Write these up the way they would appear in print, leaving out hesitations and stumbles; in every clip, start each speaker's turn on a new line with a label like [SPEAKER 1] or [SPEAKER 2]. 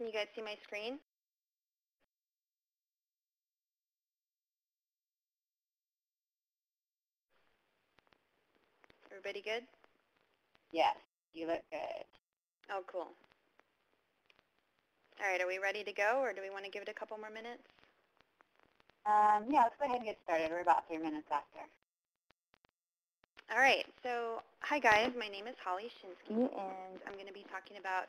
[SPEAKER 1] Can you guys see my screen? Everybody good?
[SPEAKER 2] Yes, you look good.
[SPEAKER 1] Oh, cool. All right, are we ready to go, or do we want to give it a couple more minutes?
[SPEAKER 2] Yeah, let's go ahead and get started. We're about 3 minutes after.
[SPEAKER 1] All right, so hi guys, my name is Holly Shinsky, and I'm going to be talking about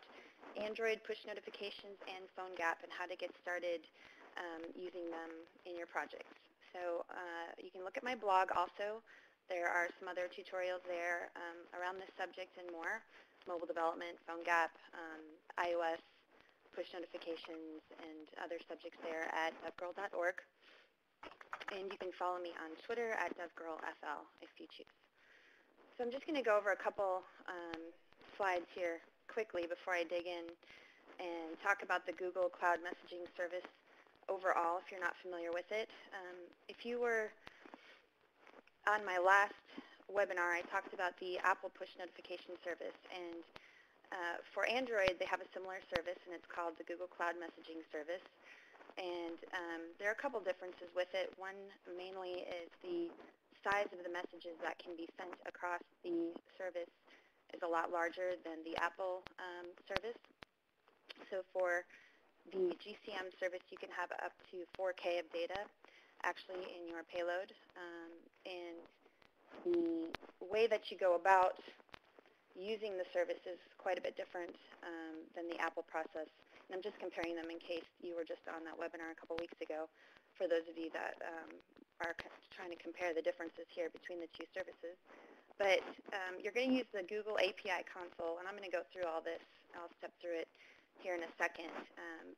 [SPEAKER 1] Android push notifications and PhoneGap and how to get started using them in your projects. So you can look at my blog also. There are some other tutorials there around this subject and more, mobile development, PhoneGap, iOS, push notifications, and other subjects there at devgirl.org. And you can follow me on Twitter at devgirlfl if you choose. So I'm just going to go over a couple slides here quickly before I dig in and talk about the Google Cloud Messaging Service overall, if you're not familiar with it. If you were on my last webinar, I talked about the Apple Push Notification Service. And for Android, they have a similar service, and it's called the Google Cloud Messaging Service. And there are a couple differences with it. One mainly is the size of the messages that can be sent across the service is a lot larger than the Apple service. So for the GCM service, you can have up to 4K of data actually in your payload. And the way that you go about using the service is quite a bit different than the Apple process. And I'm just comparing them in case you were just on that webinar a couple weeks ago, for those of you that are trying to compare the differences here between the two services. But you're going to use the Google API console, and I'm going to go through all this. I'll step through it here in a second.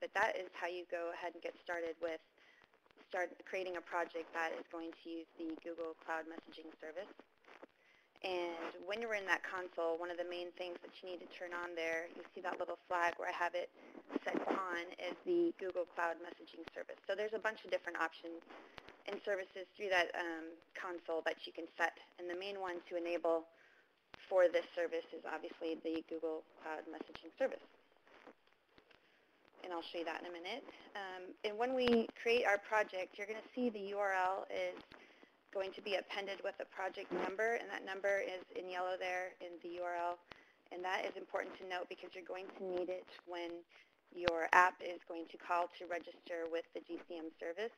[SPEAKER 1] But that is how you go ahead and get started with creating a project that is going to use the Google Cloud Messaging Service. And when you're in that console, one of the main things that you need to turn on there, you see that little flag where I have it set on, is the Google Cloud Messaging Service. So there's a bunch of different options and services through that console that you can set. And the main one to enable for this service is obviously the Google Cloud Messaging Service. And I'll show you that in a minute. And when we create our project, you're going to see the URL is going to be appended with a project number, and that number is in yellow there in the URL. And that is important to note because you're going to need it when your app is going to call to register with the GCM service.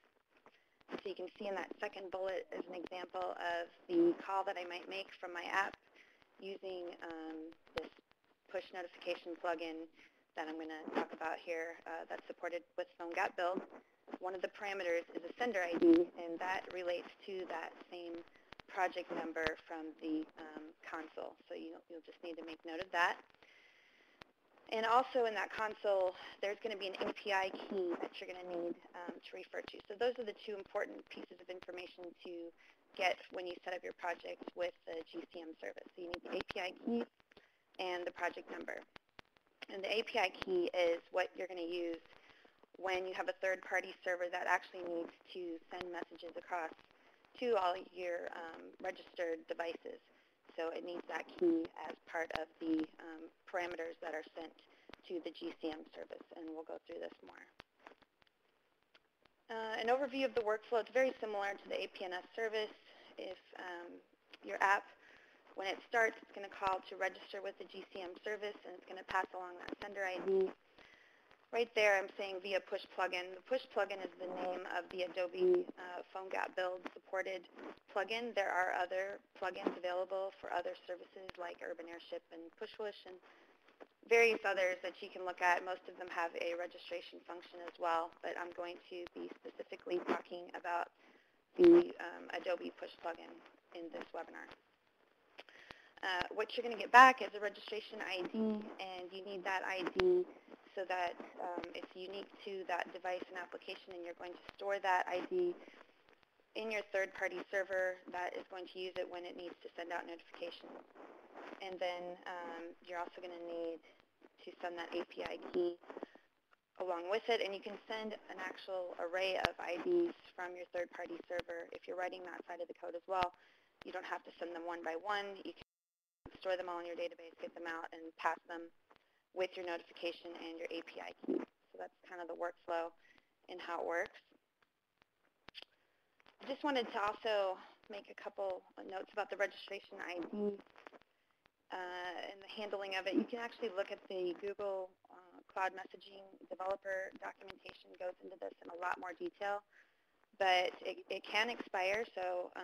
[SPEAKER 1] So you can see in that second bullet is an example of the call that I might make from my app using this push notification plugin that I'm going to talk about here that's supported with PhoneGap build. One of the parameters is a sender ID, and that relates to that same project number from the console. So you'll just need to make note of that. And also in that console, there's going to be an API key that you're going to need to refer to. So those are the two important pieces of information to get when you set up your project with the GCM service. So you need the API key and the project number. And the API key is what you're going to use when you have a third-party server that actually needs to send messages across to all your registered devices. So it needs that key as part of the parameters that are sent to the GCM service, and we'll go through this more. An overview of the workflow, it's very similar to the APNS service. If your app, when it starts, it's going to call to register with the GCM service, and it's going to pass along that sender ID. Right there, I'm saying via push plugin. The push plugin is the name of the Adobe PhoneGap build supported plugin. There are other plugins available for other services like Urban Airship and PushWish and various others that you can look at. Most of them have a registration function as well, but I'm going to be specifically talking about the Adobe push plugin in this webinar. What you're going to get back is a registration ID, and you need that ID so that it's unique to that device and application, and you're going to store that ID in your third-party server that is going to use it when it needs to send out notifications. And then you're also going to need to send that API key along with it, and you can send an actual array of IDs from your third-party server. If you're writing that side of the code as well, you don't have to send them one by one. You can store them all in your database, get them out, and pass them with your notification and your API key. So So that's kind of the workflow and how it works. I just wanted to also make a couple notes about the registration ID and the handling of it. You can actually look at the Google Cloud Messaging developer documentation. Goes into this in a lot more detail, but it can expire, so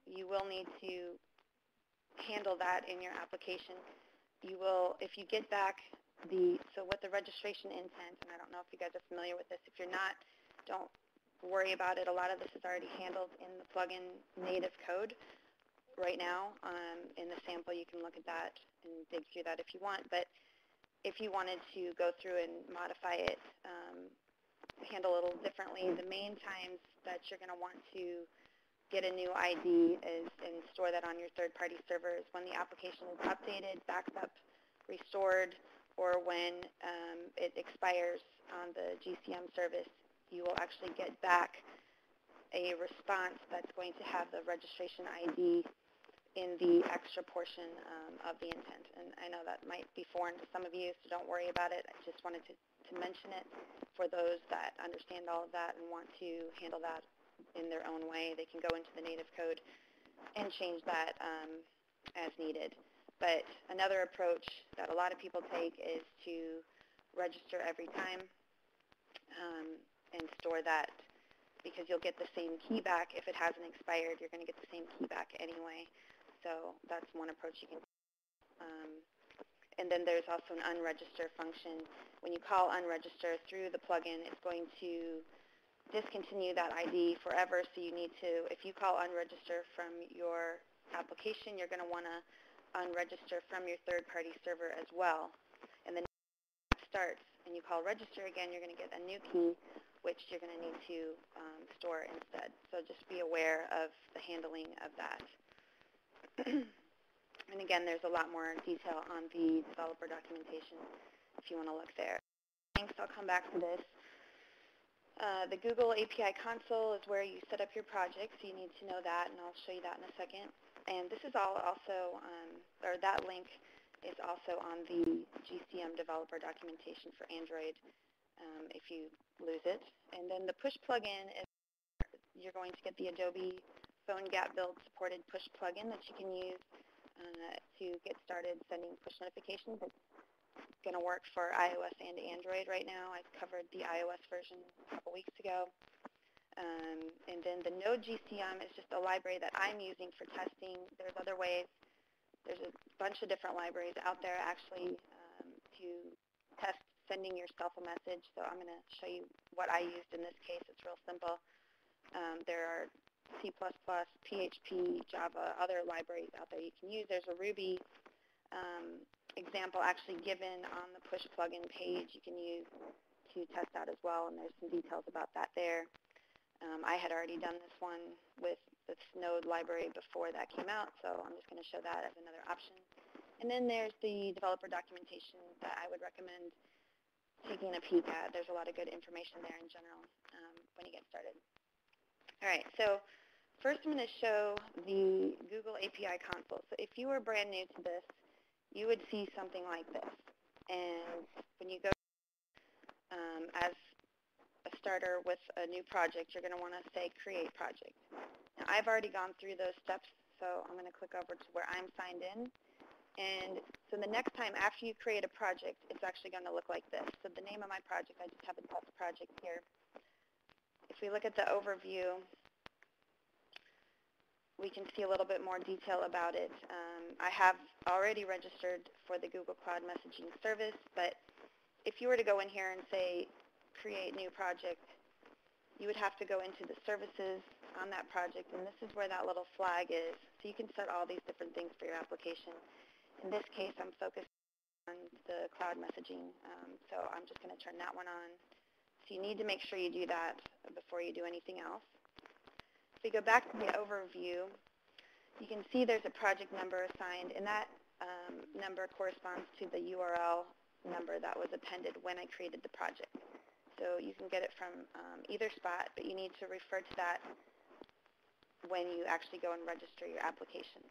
[SPEAKER 1] you will need to handle that in your application. You will, if you get back so what the registration intent, and I don't know if you guys are familiar with this. If you're not, don't worry about it. A lot of this is already handled in the plugin native code right now. In the sample, you can look at that and dig through that if you want. But if you wanted to go through and modify it, handle it a little differently, the main times that you're going to want to get a new ID and store that on your third-party server is when the application is updated, backed up, restored, or when it expires on the GCM service. You will actually get back a response that's going to have the registration ID in the extra portion of the intent. And I know that might be foreign to some of you, so don't worry about it. I just wanted to mention it for those that understand all of that and want to handle that in their own way. They can go into the native code and change that as needed. But another approach that a lot of people take is to register every time and store that, because you'll get the same key back. If it hasn't expired, you're going to get the same key back anyway. So that's one approach you can take. And then there's also an unregister function. When you call unregister through the plugin, it's going to discontinue that ID forever. So you need to, if you call unregister from your application, you're going to want to unregister from your third-party server as well. And then when it starts and you call register again, you're going to get a new key, which you're going to need to store instead. So just be aware of the handling of that. And again, there's a lot more detail on the developer documentation if you want to look there. Thanks. I'll come back to this. The Google API console is where you set up your project, so you need to know that, and I'll show you that in a second. And this is all also, or that link is also on the GCM developer documentation for Android if you lose it. And then the push plugin is you're going to get the Adobe PhoneGap build supported push plugin that you can use to get started sending push notifications. It's going to work for iOS and Android right now. I covered the iOS version a couple weeks ago. And then the Node GCM is just a library that I'm using for testing. There's other ways. There's a bunch of different libraries out there actually to test sending yourself a message. So I'm going to show you what I used in this case. It's real simple. There are C++, PHP, Java, other libraries out there you can use. There's a Ruby example actually given on the push plugin page you can use to test out as well, and there's some details about that there. I had already done this one with this Node library before that came out, so I'm just going to show that as another option. And then there's the developer documentation that I would recommend taking a peek at. There's a lot of good information there in general when you get started. All right, so first I'm going to show the Google API console. So if you were brand new to this, you would see something like this. And when you go as a starter with a new project, you're going to want to say create project. Now, I've already gone through those steps, so I'm going to click over to where I'm signed in. And so the next time after you create a project, it's actually going to look like this. So the name of my project, I just have a test project here. If we look at the overview, we can see a little bit more detail about it. I have already registered for the Google Cloud Messaging service, but if you were to go in here and say create new project, you would have to go into the services on that project, and this is where that little flag is. So you can set all these different things for your application. In this case, I'm focused on the cloud messaging, so I'm just going to turn that one on. So you need to make sure you do that before you do anything else. If we go back to the overview, you can see there's a project number assigned, and that number corresponds to the URL number that was appended when I created the project. So you can get it from either spot, but you need to refer to that when you actually go and register your application.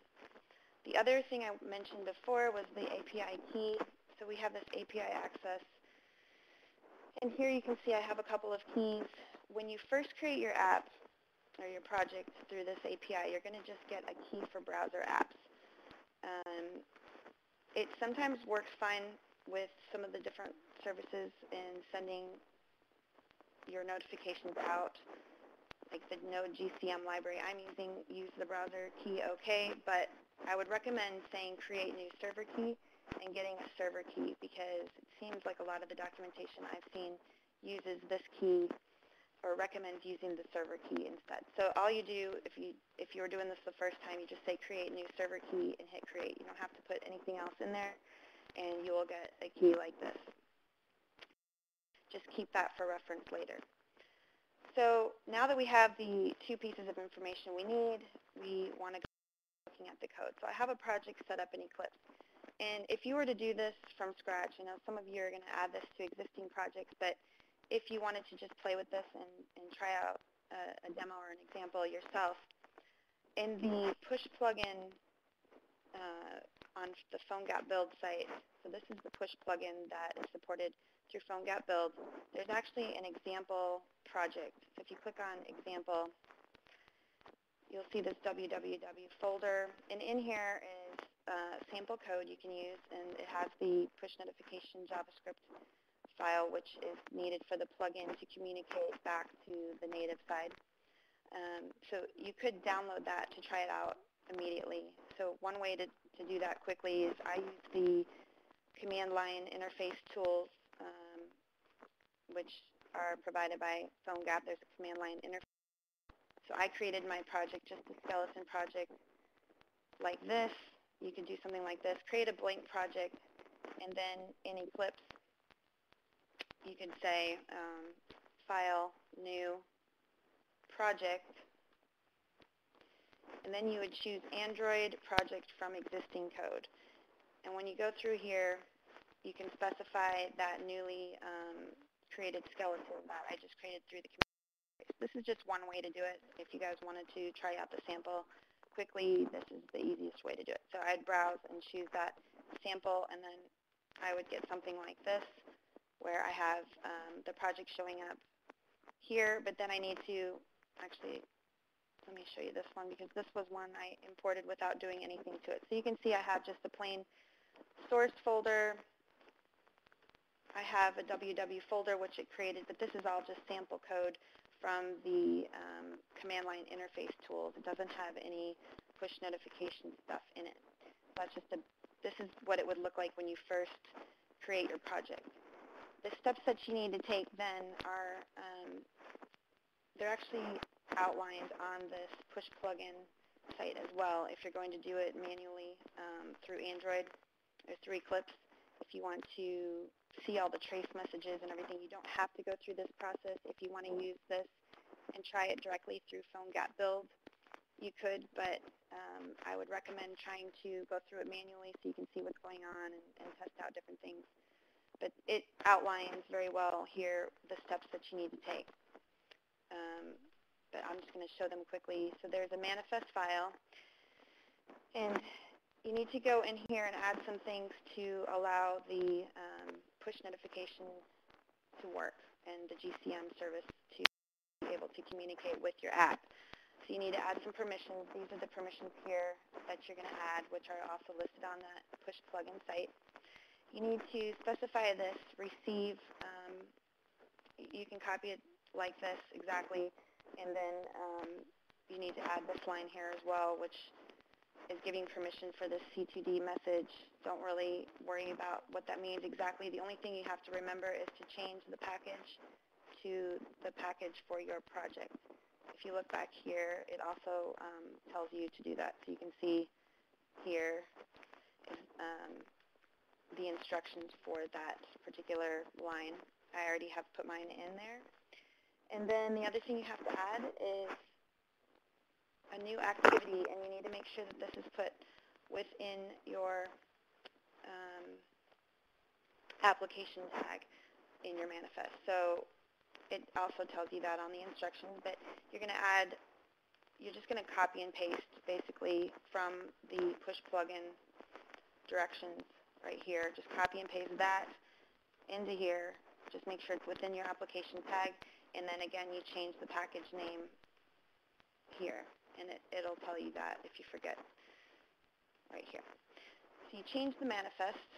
[SPEAKER 1] The other thing I mentioned before was the API key. So we have this API access And here you can see I have a couple of keys. When you first create your app or your project through this API, you're going to just get a key for browser apps. It sometimes works fine with some of the different services in sending your notifications out, like the Node GCM library I'm using, use the browser key OK, but I would recommend saying create new server key and getting a server key, because it seems like a lot of the documentation I've seen uses this key or recommends using the server key instead. So all you do, if you were doing this the first time, you just say create new server key and hit create. You don't have to put anything else in there, and you will get a key like this. Just keep that for reference later. So now that we have the two pieces of information we need, we want to go looking at the code. So I have a project set up in Eclipse. And if you were to do this from scratch, you know, some of you are going to add this to existing projects, but if you wanted to just play with this and try out a demo or an example yourself, in the push plugin on the PhoneGap build site, so this is the push plugin that is supported through PhoneGap build, there's actually an example project. So if you click on example, you'll see this www folder, and in here is sample code you can use, and it has the push notification JavaScript file, which is needed for the plugin to communicate back to the native side. So you could download that to try it out immediately. So one way to do that quickly is I use the command line interface tools, which are provided by PhoneGap. There's a command line interface. So I created my project, just a skeleton project like this. You can do something like this. Create a blank project, and then in Eclipse, you can say file, new, project, and then you would choose Android project from existing code. And when you go through here, you can specify that newly created skeleton that I just created through the command. This is just one way to do it. If you guys wanted to try out the sample quickly, this is the easiest way to do it. So I'd browse and choose that sample, and then I would get something like this, where I have the project showing up here, but then I need to actually, let me show you this one, because this was one I imported without doing anything to it. So you can see I have just a plain source folder. I have a www folder, which it created, but this is all just sample code from the command line interface tools. It doesn't have any push notification stuff in it. That's just this is what it would look like when you first create your project. The steps that you need to take then are, they're actually outlined on this push plugin site as well. If you're going to do it manually through Android or through Eclipse, if you want to see all the trace messages and everything, you don't have to go through this process. If you want to use this and try it directly through PhoneGap build, you could, but I would recommend trying to go through it manually so you can see what's going on and test out different things. But it outlines very well here the steps that you need to take. But I'm just going to show them quickly. So there's a manifest file, and you need to go in here and add some things to allow the push notifications to work and the GCM service to be able to communicate with your app. So you need to add some permissions. These are the permissions here that you're going to add, which are also listed on that push plugin site. You need to specify this receive. You can copy it like this exactly, and then you need to add this line here as well, which is giving permission for this C2D message. Don't really worry about what that means exactly. The only thing you have to remember is to change the package to the package for your project. If you look back here, it also tells you to do that. So you can see here is the instructions for that particular line. I already have put mine in there. And then the other thing you have to add is a new activity, and you need to make sure that this is put within your application tag in your manifest. So it also tells you that on the instructions, but you're going to add, you're just going to copy and paste basically from the push plugin directions right here. Just copy and paste that into here, just make sure it's within your application tag, and then again you change the package name here, and it'll tell you that if you forget right here. So you change the manifest,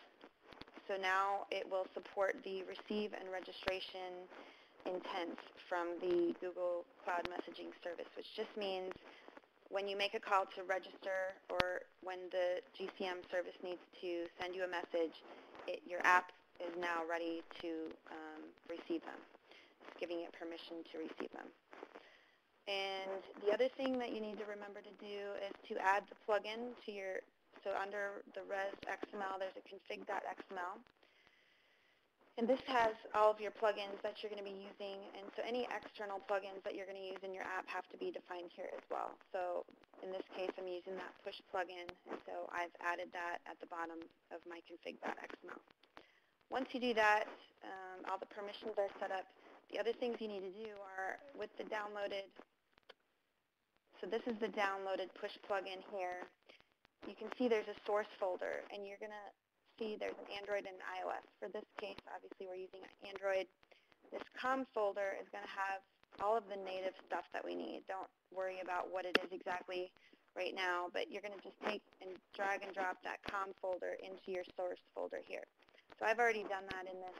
[SPEAKER 1] so now it will support the receive and registration intent from the Google Cloud Messaging Service, which just means when you make a call to register or when the GCM service needs to send you a message, your app is now ready to receive them. It's giving it permission to receive them. And the other thing that you need to remember to do is to add the plugin to your, so under the res XML, there's a config.xml. And this has all of your plugins that you're going to be using, and so any external plugins that you're going to use in your app have to be defined here as well. So in this case, I'm using that push plugin, and so I've added that at the bottom of my config.xml. Once you do that, all the permissions are set up. The other things you need to do are with the downloaded, so this is the downloaded push plugin here. You can see there's a source folder, and you're going to see there's an Android and an iOS. For this case, obviously, we're using Android. This COM folder is going to have all of the native stuff that we need. Don't worry about what it is exactly right now, but you're going to just take and drag and drop that COM folder into your source folder here. So I've already done that in this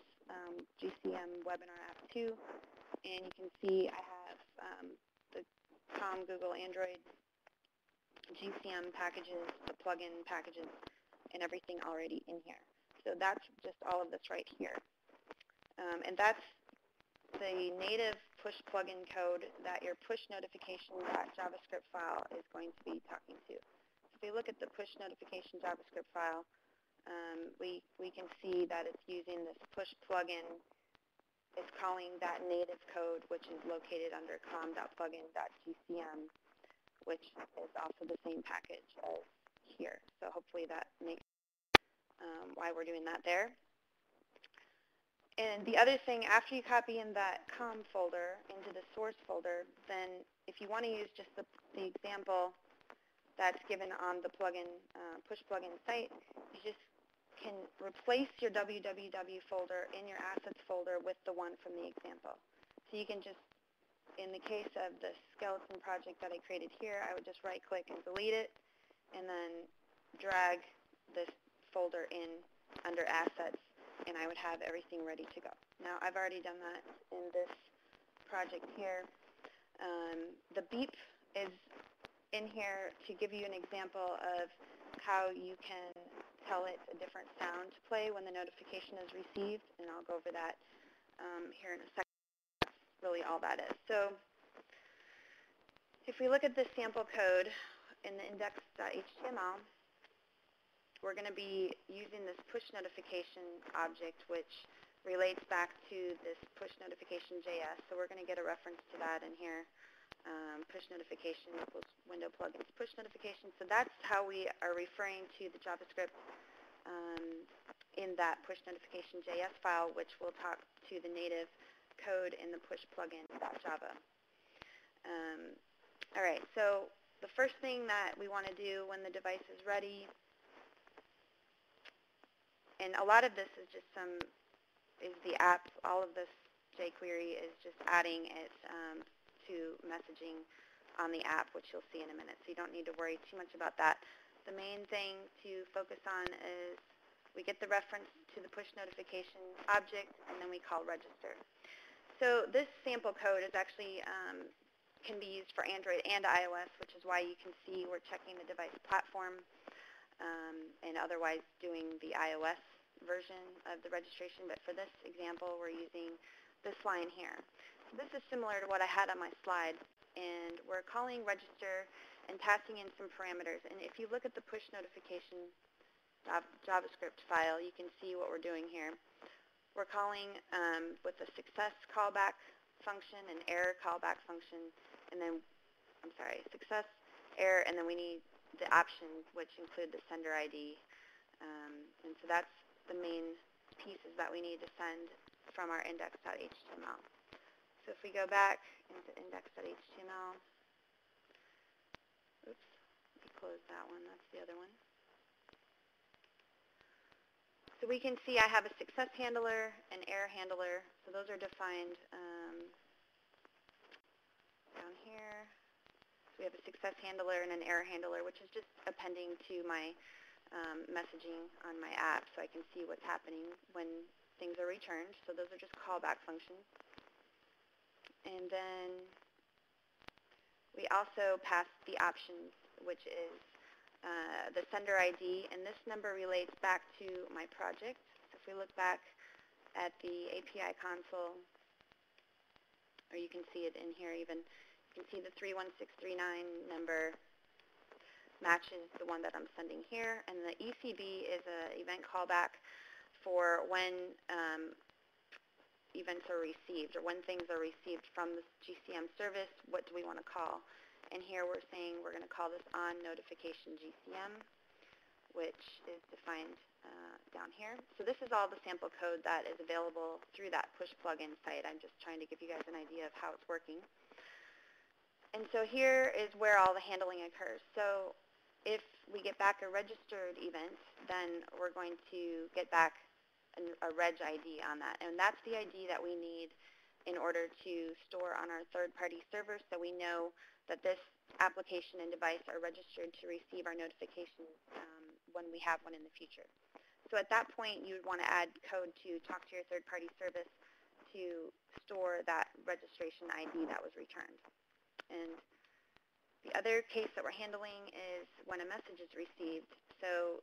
[SPEAKER 1] GCM webinar app too, and you can see I have the COM Google Android GCM packages, the plugin packages, and everything already in here. So that's just all of this right here. And that's the native push plugin code that your push notification.javascript file is going to be talking to. So if you look at the push notification JavaScript file, we can see that it's using this push plugin. It's calling that native code, which is located under com.plugin.gcm, which is also the same package as here. So hopefully that makes why we're doing that there. And the other thing, after you copy in that COM folder into the source folder, then if you want to use just the example that's given on the plugin, push plugin site, you just can replace your www folder in your assets folder with the one from the example. So you can just, in the case of the skeleton project that I created here, I would just right-click and delete it, and then drag this folder in under assets, and I would have everything ready to go. Now, I've already done that in this project here. The beep is in here to give you an example of how you can tell it a different sound to play when the notification is received, and I'll go over that here in a second. That's really all that is. So if we look at this sample code in the index.html, we're going to be using this push notification object, which relates back to this push notification JS. So we're going to get a reference to that in here. Push notification equals window plugins push notification. So that's how we are referring to the JavaScript in that push notification JS file, which will talk to the native code in the push plugin.java. All right, so the first thing that we want to do when the device is ready, and a lot of this is just is the app, all of this jQuery is just adding it to messaging on the app, which you'll see in a minute, so you don't need to worry too much about that. The main thing to focus on is we get the reference to the push notification object, and then we call register. So this sample code is actually can be used for Android and iOS, which is why you can see we're checking the device platform and otherwise doing the iOS version of the registration. But for this example, we're using this line here. So this is similar to what I had on my slide, and we're calling register and passing in some parameters. And if you look at the push notification JavaScript file, you can see what we're doing here. We're calling with a success callback function, an error callback function, and then, success, error, and then we need the options, which include the sender ID. And so that's the main pieces that we need to send from our index.html. So if we go back into index.html, oops, let me close that one, that's the other one. So we can see I have a success handler, an error handler. So those are defined down here. So we have a success handler and an error handler, which is just appending to my messaging on my app so I can see what's happening when things are returned. So those are just callback functions. And then we also pass the options, which is the sender ID, and this number relates back to my project. So if we look back at the API console, or you can see it in here even, you can see the 31639 number matches the one that I'm sending here, and the ECB is an event callback for when events are received, or when things are received from the GCM service, what do we want to call? And here we're saying we're going to call this on notification GCM, which is defined down here. So this is all the sample code that is available through that push plugin site. I'm just trying to give you guys an idea of how it's working. And so here is where all the handling occurs. So if we get back a registered event, then we're going to get back a reg ID on that. And that's the ID that we need in order to store on our third-party server so we know that this application and device are registered to receive our notifications when we have one in the future. So at that point, you would want to add code to talk to your third-party service to store that registration ID that was returned. And the other case that we're handling is when a message is received. So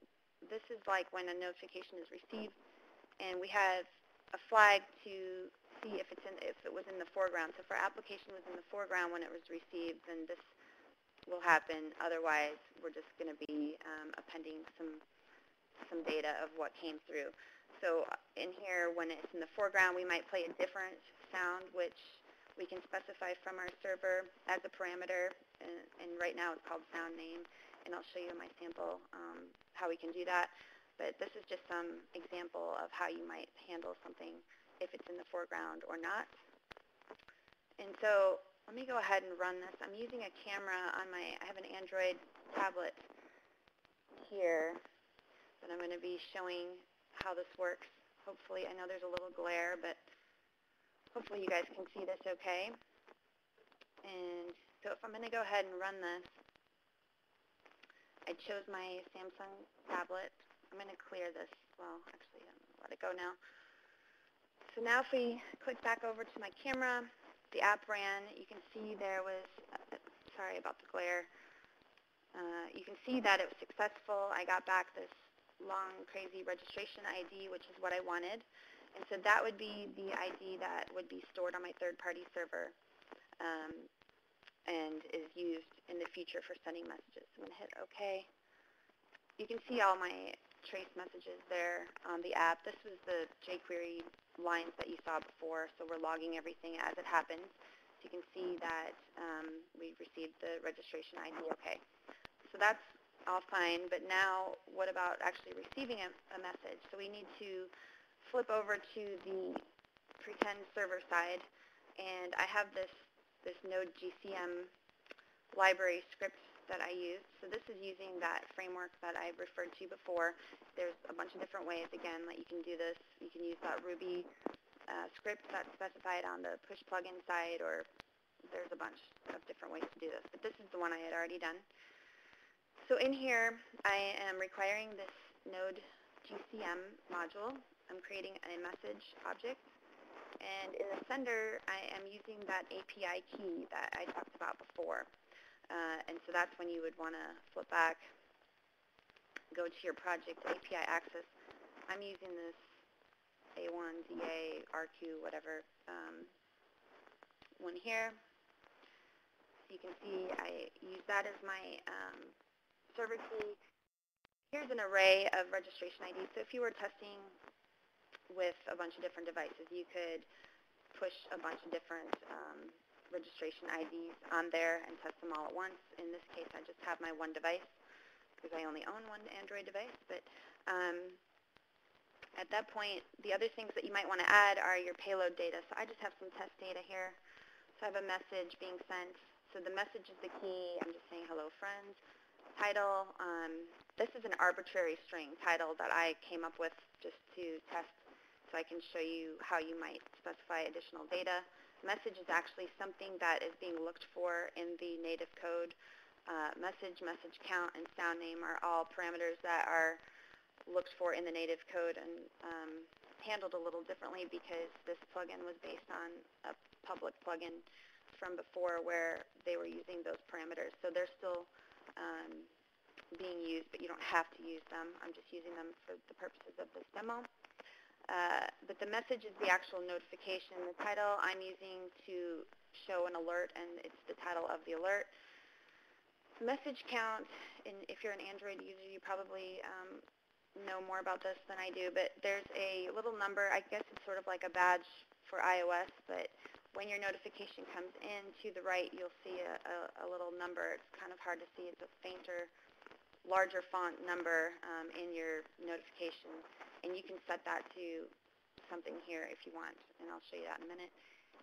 [SPEAKER 1] this is like when a notification is received, and we have a flag to see if it was in the foreground. So if our application was in the foreground when it was received, then this will happen. Otherwise, we're just going to be appending some data of what came through. So in here, when it's in the foreground, we might play a different sound, which we can specify from our server as a parameter. And right now it's called sound name. And I'll show you in my sample how we can do that. But this is just some example of how you might handle something if it's in the foreground or not. And so let me go ahead and run this. I'm using a camera on I have an Android tablet here that I'm going to be showing how this works. Hopefully, I know there's a little glare, but hopefully you guys can see this okay. And so if I'm going to go ahead and run this, I chose my Samsung tablet. I'm going to clear this. Well, actually, I'm going to let it go now. So now if we click back over to my camera, the app ran. You can see there was, sorry about the glare. You can see that it was successful. I got back this long, crazy registration ID, which is what I wanted. And so that would be the ID that would be stored on my third-party server and is used in the future for sending messages. So I'm going to hit OK. You can see all my trace messages there on the app. This was the jQuery lines that you saw before, so we're logging everything as it happens. So you can see that we received the registration ID OK. So that's all fine, but now what about actually receiving a message? So we need to flip over to the pretend server side, and I have this Node GCM library script that I use. So this is using that framework that I referred to before. There's a bunch of different ways, again, that you can do this. You can use that Ruby script that's specified on the push plugin side, or there's a bunch of different ways to do this. But this is the one I had already done. So in here, I am requiring this Node GCM module. I'm creating a message object. And in the sender, I am using that API key that I talked about before. And so that's when you would want to flip back, go to your project API access. I'm using this A1, DA, RQ, whatever one here. So you can see I use that as my server key. Here's an array of registration IDs. So if you were testing with a bunch of different devices, you could push a bunch of different registration IDs on there and test them all at once. In this case, I just have my one device because I only own one Android device. But at that point, the other things that you might want to add are your payload data. So I just have some test data here. So I have a message being sent. So the message is the key. I'm just saying hello, friends. Title, this is an arbitrary string title that I came up with just to test so I can show you how you might specify additional data. Message is actually something that is being looked for in the native code. Message, message count, and sound name are all parameters that are looked for in the native code and handled a little differently because this plugin was based on a public plugin from before where they were using those parameters. So they're still being used, but you don't have to use them. I'm just using them for the purposes of this demo. But the message is the actual notification. The title I'm using to show an alert, and it's the title of the alert. Message count, and if you're an Android user, you probably know more about this than I do, but there's a little number. I guess it's sort of like a badge for iOS, but when your notification comes in to the right, you'll see a little number. It's kind of hard to see. It's a fainter, larger font number in your notification, and you can set that to something here if you want, and I'll show you that in a minute.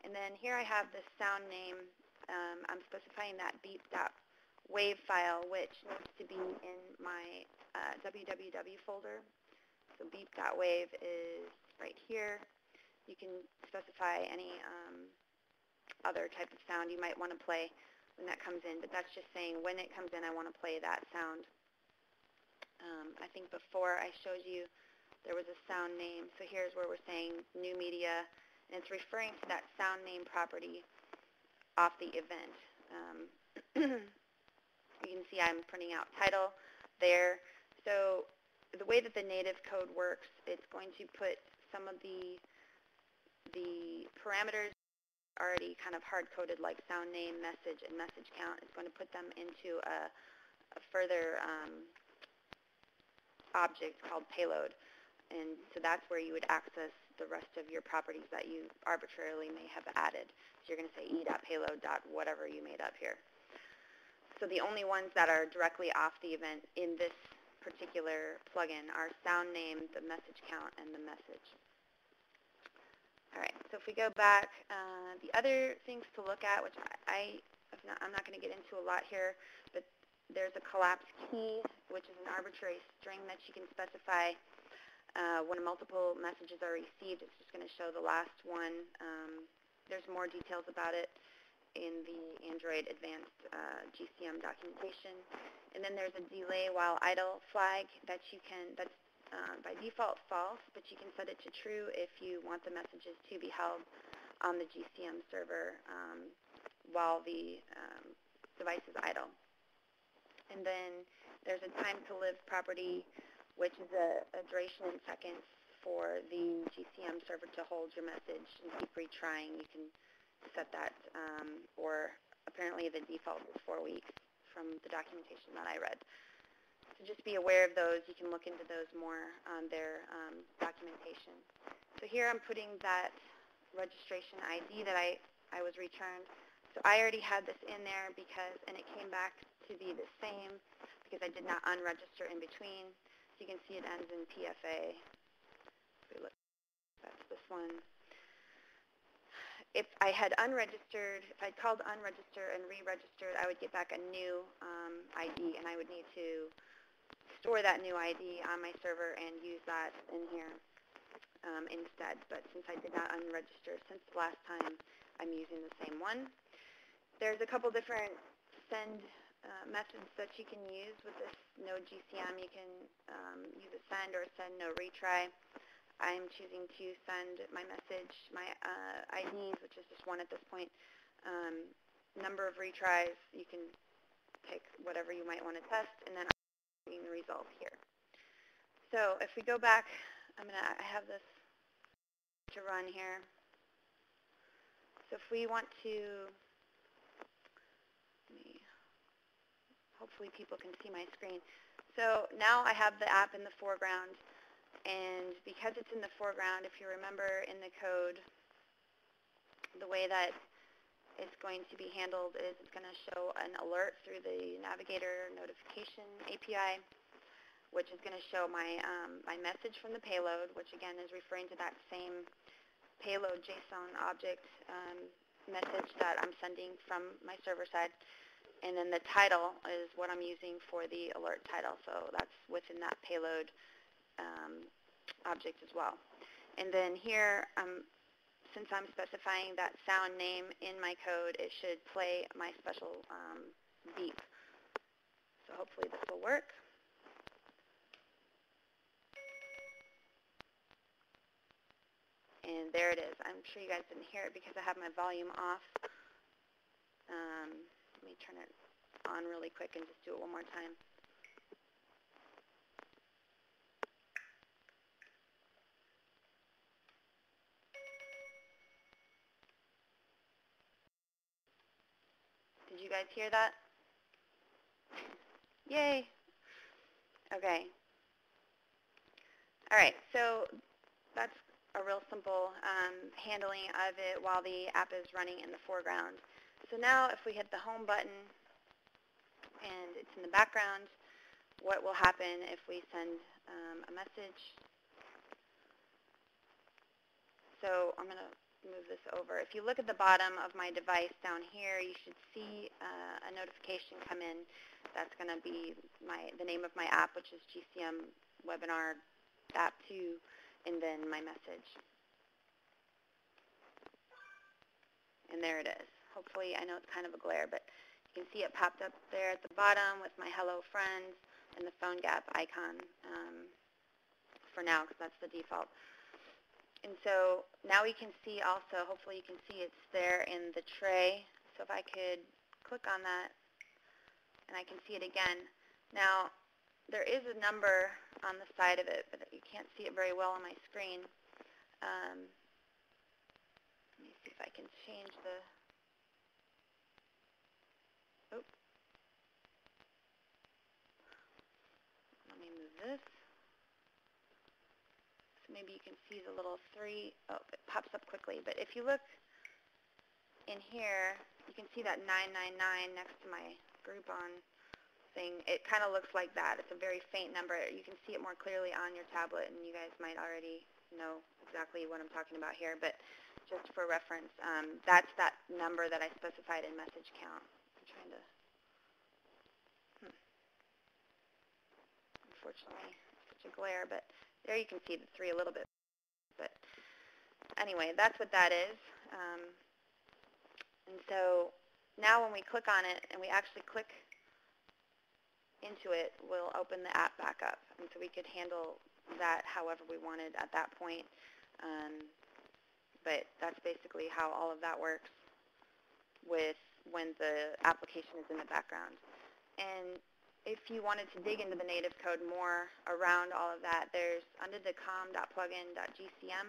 [SPEAKER 1] And then here I have this sound name. I'm specifying that beep.wave file, which needs to be in my www folder. So beep.wave is right here. You can specify any other type of sound you might want to play when that comes in, but that's just saying when it comes in, I want to play that sound. I think before I showed you there was a sound name. So here's where we're saying new media, and it's referring to that sound name property off the event. You can see I'm printing out title there. So the way that the native code works, it's going to put some of the parameters already kind of hard-coded, like sound name, message, and message count. It's going to put them into a further object called payload. And so that's where you would access the rest of your properties that you arbitrarily may have added. So you're going to say e.payload.whatever you made up here. So the only ones that are directly off the event in this particular plugin are sound name, the message count, and the message. All right, so if we go back, the other things to look at, which I'm not going to get into a lot here, but there's a collapse key, which is an arbitrary string that you can specify. When multiple messages are received, it's just going to show the last one. There's more details about it in the Android Advanced GCM documentation. And then there's a delay while idle flag that you can, that's by default false, but you can set it to true if you want the messages to be held on the GCM server while the device is idle. And then there's a time to live property, which is a duration in seconds for the GCM server to hold your message and keep retrying. You can set that, or apparently the default is 4 weeks from the documentation that I read. So just be aware of those. You can look into those more on their documentation. So here I'm putting that registration ID that I was returned. So I already had this in there because, and it came back to be the same because I did not unregister in between. So you can see it ends in PFA. If we look, that's this one. If I had unregistered, if I called unregister and re-registered, I would get back a new ID, and I would need to store that new ID on my server and use that in here instead. But since I did not unregister since the last time, I'm using the same one. There's a couple different send methods that you can use with this no GCM. You can use a send or a send no retry. I'm choosing to send my message, my IDs, which is just one at this point. Number of retries, you can pick whatever you might want to test, and then I'm seeing the result here. So if we go back, I have this to run here. So if we want to, hopefully people can see my screen. So now I have the app in the foreground, and because it's in the foreground, if you remember in the code, the way that it's going to be handled is it's going to show an alert through the Navigator Notification API, which is going to show my message from the payload, which again is referring to that same payload JSON object message that I'm sending from my server side. And then the title is what I'm using for the alert title, so that's within that payload object as well. And then here, since I'm specifying that sound name in my code, it should play my special beep. So hopefully this will work. And there it is. I'm sure you guys didn't hear it because I have my volume off. Let me turn it on really quick and just do it one more time. Did you guys hear that? Yay! Okay. All right, so that's a real simple handling of it while the app is running in the foreground. So now if we hit the home button and it's in the background, what will happen if we send a message? So I'm going to move this over. If you look at the bottom of my device down here, you should see a notification come in. That's going to be the name of my app, which is GCM Webinar App 2, and then my message. And there it is. Hopefully, I know it's kind of a glare, but you can see it popped up there at the bottom with my hello friends and the PhoneGap icon for now, because that's the default. And so now we can see also, hopefully you can see it's there in the tray. So if I could click on that, and I can see it again. Now, there is a number on the side of it, but you can't see it very well on my screen. Let me see if I can change the, let me move this. So maybe you can see the little 3, it pops up quickly. But if you look in here, you can see that 999 next to my Groupon thing. It kind of looks like that. It's a very faint number. You can see it more clearly on your tablet, and you guys might already know exactly what I'm talking about here. But just for reference, that's that number that I specified in message count. I'm trying to, unfortunately, such a glare, but there you can see the 3 a little bit. But anyway, that's what that is. And so now when we click on it and we actually click into it, we'll open the app back up. And so we could handle that however we wanted at that point. But that's basically how all of that works with when the application is in the background. And if you wanted to dig into the native code more around all of that, there's under the com.plugin.gcm,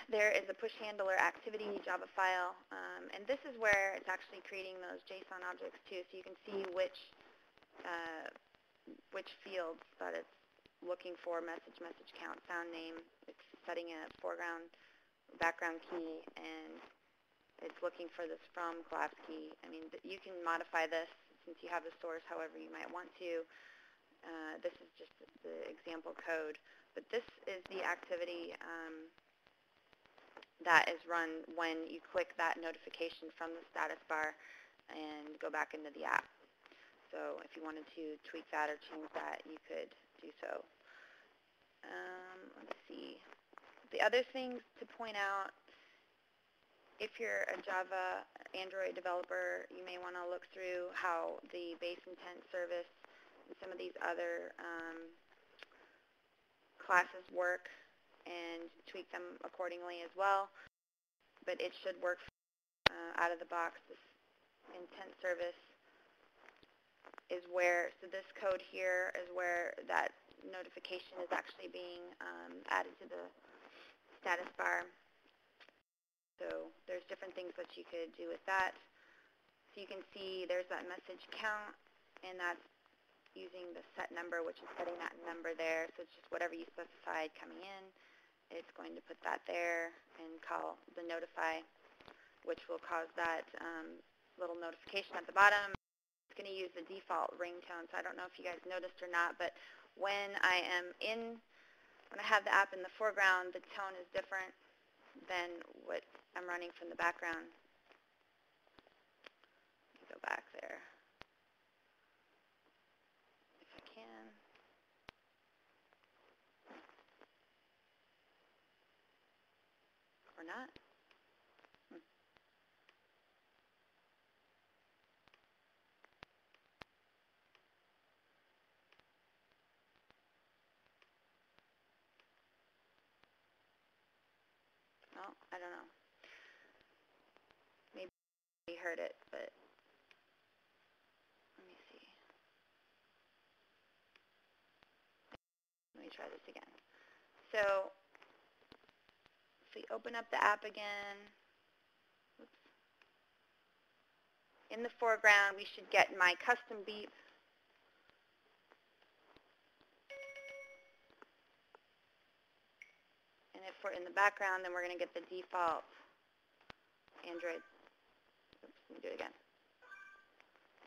[SPEAKER 1] there is a push handler activity Java file, and this is where it's actually creating those JSON objects too, so you can see which fields that it's looking for: message, message count, sound name. It's setting a foreground, background key, and it's looking for this from class key. I mean, you can modify this since you have the source however you might want to. This is just the example code, but this is the activity that is run when you click that notification from the status bar and go back into the app. So if you wanted to tweak that or change that, you could do so. Let's see. The other things to point out, if you're a Java Android developer, you may want to look through how the base intent service and some of these other classes work and tweak them accordingly as well. But it should work out of the box. This intent service is where, so this code here is where that notification is actually being added to the status bar. So there's different things that you could do with that. So you can see there's that message count, and that's using the set number, which is setting that number there. So it's just whatever you specified coming in. It's going to put that there and call the notify, which will cause that little notification at the bottom. It's going to use the default ringtone. So I don't know if you guys noticed or not, but when I have the app in the foreground, the tone is different than what I'm running from the background. Or not? Well, I don't know. Maybe you heard it, but let me see. Let me try this again. So if we open up the app again, oops, in the foreground we should get my custom beep. And if we're in the background, then we're going to get the default Android. Oops, let me do it again.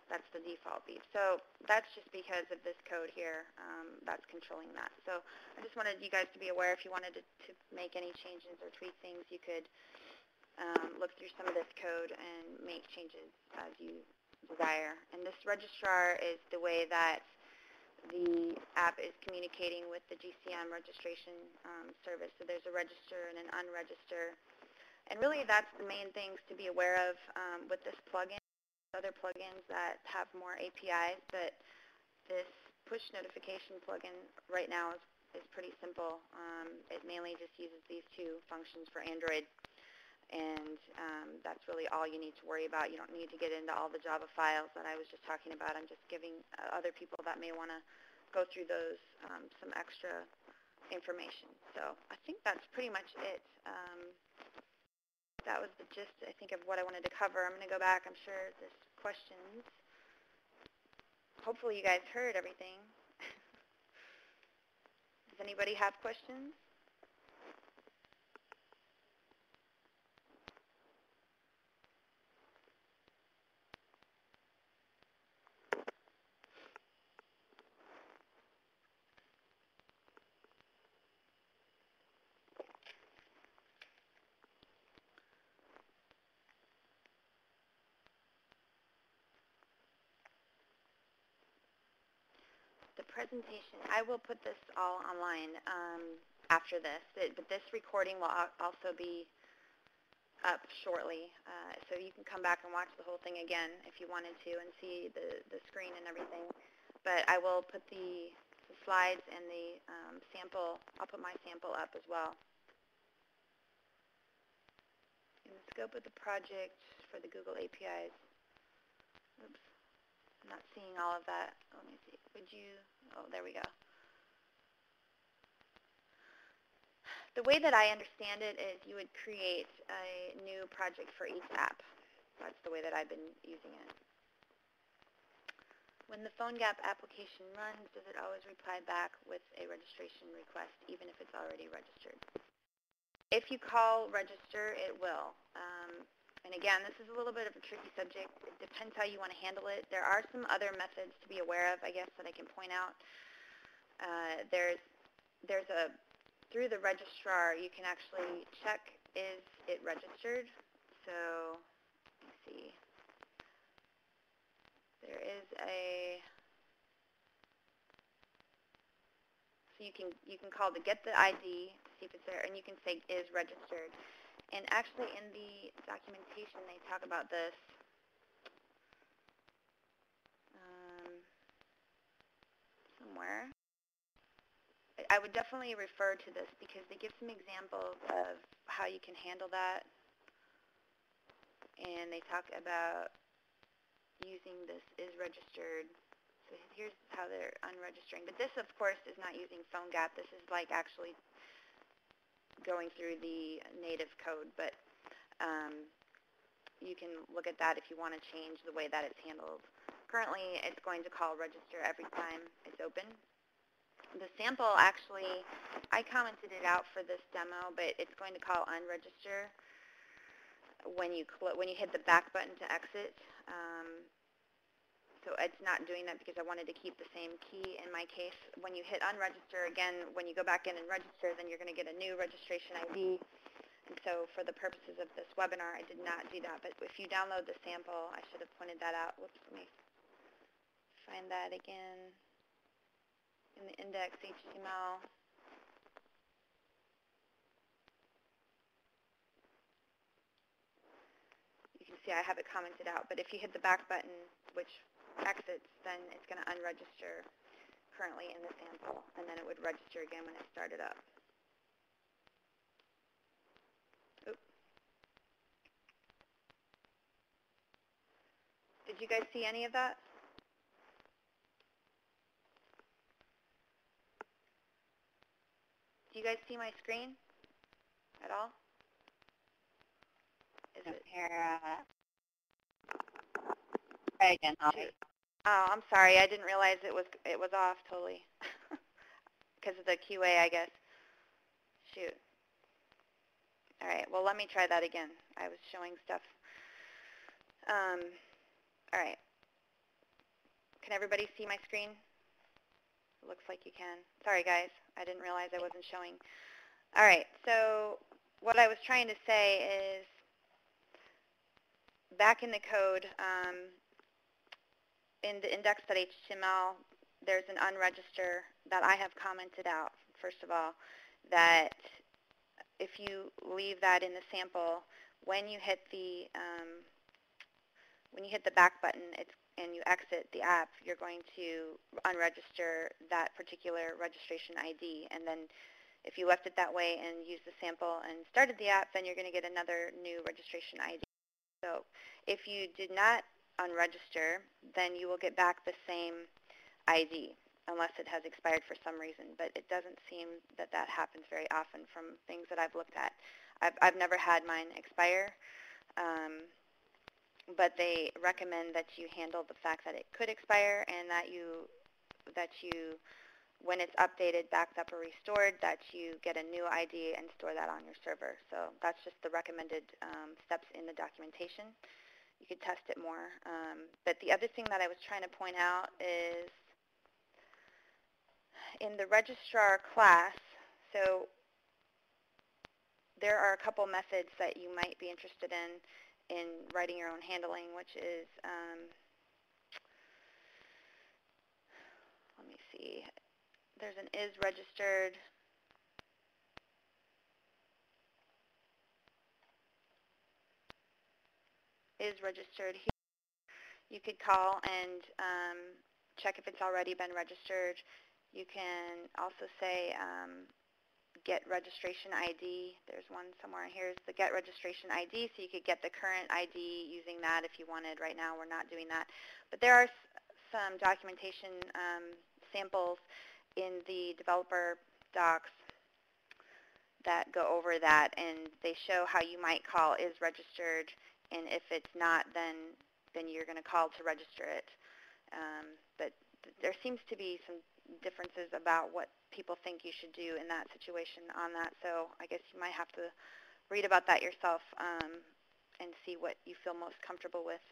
[SPEAKER 1] That's the default beep. So that's just because of this code here. That's controlling that. So I just wanted you guys to be aware if you wanted to make any changes or tweak things, you could look through some of this code and make changes as you desire. And this registrar is the way that the app is communicating with the GCM registration service. So there's a register and an unregister. And really that's the main things to be aware of with this plugin. Other plugins that have more APIs, but this push notification plugin right now is pretty simple. It mainly just uses these two functions for Android, and that's really all you need to worry about. You don't need to get into all the Java files that I was just talking about. I'm just giving other people that may want to go through those some extra information. So I think that's pretty much it. That was the gist, I think, of what I wanted to cover. I'm going to go back. I'm sure there's questions. Hopefully you guys heard everything. Does anybody have questions? The presentation, I will put this all online after this, but this recording will also be up shortly, so you can come back and watch the whole thing again if you wanted to and see the screen and everything. But I will put the slides and the sample, I'll put my sample up as well. In the scope of the project for the Google APIs, oops. I'm not seeing all of that. Let me see. Would you? Oh, there we go. The way that I understand it is you would create a new project for each app. That's the way that I've been using it. When the PhoneGap application runs, does it always reply back with a registration request, even if it's already registered? If you call register, it will. And again, this is a little bit of a tricky subject. It depends how you want to handle it. There are some other methods to be aware of, I guess, that I can point out. Through the registrar, you can actually check, is it registered? So, let me see. There is so you can call to get the ID, see if it's there, and you can say is registered. And actually in the documentation they talk about this. Somewhere. I would definitely refer to this because they give some examples of how you can handle that. And they talk about using this is registered. So here's how they're unregistering. But this, of course, is not using PhoneGap. This is like actually going through the native code. But you can look at that if you want to change the way that it's handled. Currently, it's going to call register every time it's open. The sample, actually, I commented it out for this demo, but it's going to call unregister when you hit the back button to exit. So it's not doing that because I wanted to keep the same key in my case. When you hit unregister, again, when you go back in and register, then you're going to get a new registration ID. And so for the purposes of this webinar, I did not do that. But if you download the sample, I should have pointed that out. Whoops, let me find that again in the index HTML. see I have it commented out, but if you hit the back button, which exits, then it's going to unregister currently in the sample, and then it would register again when it started up. Oop. Did you guys see any of that? Do you guys see my screen at all? Is it
[SPEAKER 2] here? Try again, Holly.
[SPEAKER 1] Oh, I'm sorry. I didn't realize it was off totally because of the QA, I guess. Shoot. All right. Well, let me try that again. I was showing stuff. All right. Can everybody see my screen? It looks like you can. Sorry, guys. I didn't realize I wasn't showing. All right. So what I was trying to say is back in the code, in the index.html, there's an unregister that I have commented out, first of all, that if you leave that in the sample, when you hit the back button and you exit the app, you're going to unregister that particular registration ID. And then if you left it that way and used the sample and started the app, then you're going to get another new registration ID. So if you did not unregister, then you will get back the same ID unless it has expired for some reason. But it doesn't seem that that happens very often from things that I've looked at. I've never had mine expire, but they recommend that you handle the fact that it could expire and that you, when it's updated, backed up, or restored, that you get a new ID and store that on your server. So that's just the recommended steps in the documentation. You could test it more. But the other thing that I was trying to point out is in the registrar class, so there are a couple methods that you might be interested in writing your own handling, which is, let me see, there's an is registered. Is registered here. You could call and check if it's already been registered. You can also say get registration ID. There's one somewhere. Here's the get registration ID, so you could get the current ID using that if you wanted. Right now we're not doing that. But there are some documentation samples in the developer docs that go over that, and they show how you might call is registered, and if it's not, then you're going to call to register it. But there seems to be some differences about what people think you should do in that situation on that, so I guess you might have to read about that yourself and see what you feel most comfortable with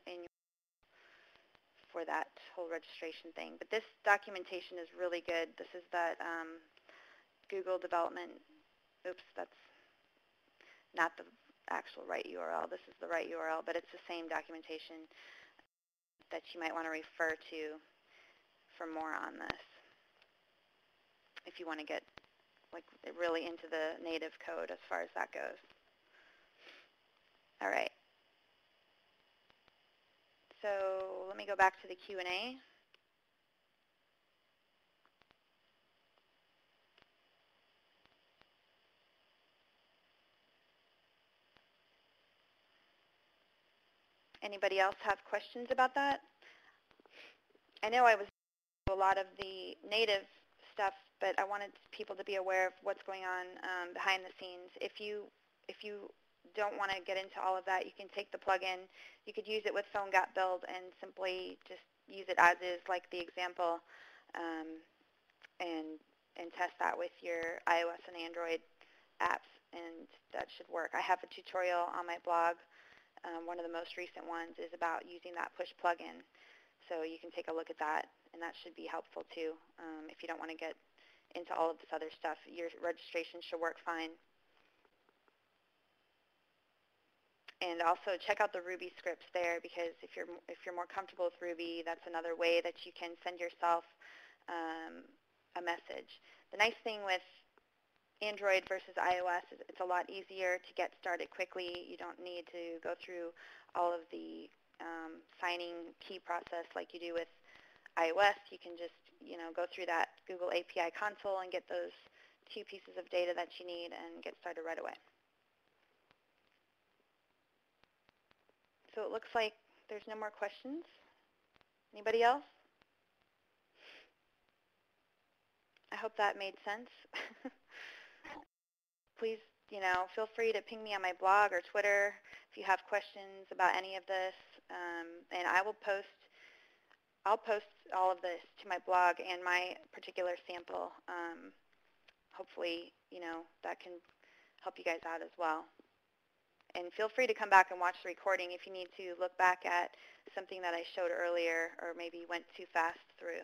[SPEAKER 1] for that whole registration thing. But this documentation is really good. This is that Google development. Oops, that's not the actual right URL. This is the right URL, but it's the same documentation that you might want to refer to for more on this if you want to get like really into the native code as far as that goes. All right. So let me go back to the Q&A. Anybody else have questions about that? I know I was doing a lot of the native stuff, but I wanted people to be aware of what's going on behind the scenes. If you don't want to get into all of that, you can take the plugin. You could use it with PhoneGap build and simply just use it as is, like the example, and test that with your iOS and Android apps, and that should work. I have a tutorial on my blog. One of the most recent ones is about using that push plugin. So you can take a look at that, and that should be helpful too. If you don't want to get into all of this other stuff, your registration should work fine. And also check out the Ruby scripts there, because if you're more comfortable with Ruby, that's another way that you can send yourself a message. The nice thing with Android versus iOS, it's a lot easier to get started quickly. You don't need to go through all of the signing key process like you do with iOS. You can just, go through that Google API console and get those 2 pieces of data that you need and get started right away. So it looks like there's no more questions. Anybody else? I hope that made sense. Please, feel free to ping me on my blog or Twitter if you have questions about any of this. And I'll post all of this to my blog and my particular sample. Hopefully, that can help you guys out as well. And feel free to come back and watch the recording if you need to look back at something that I showed earlier or maybe went too fast through.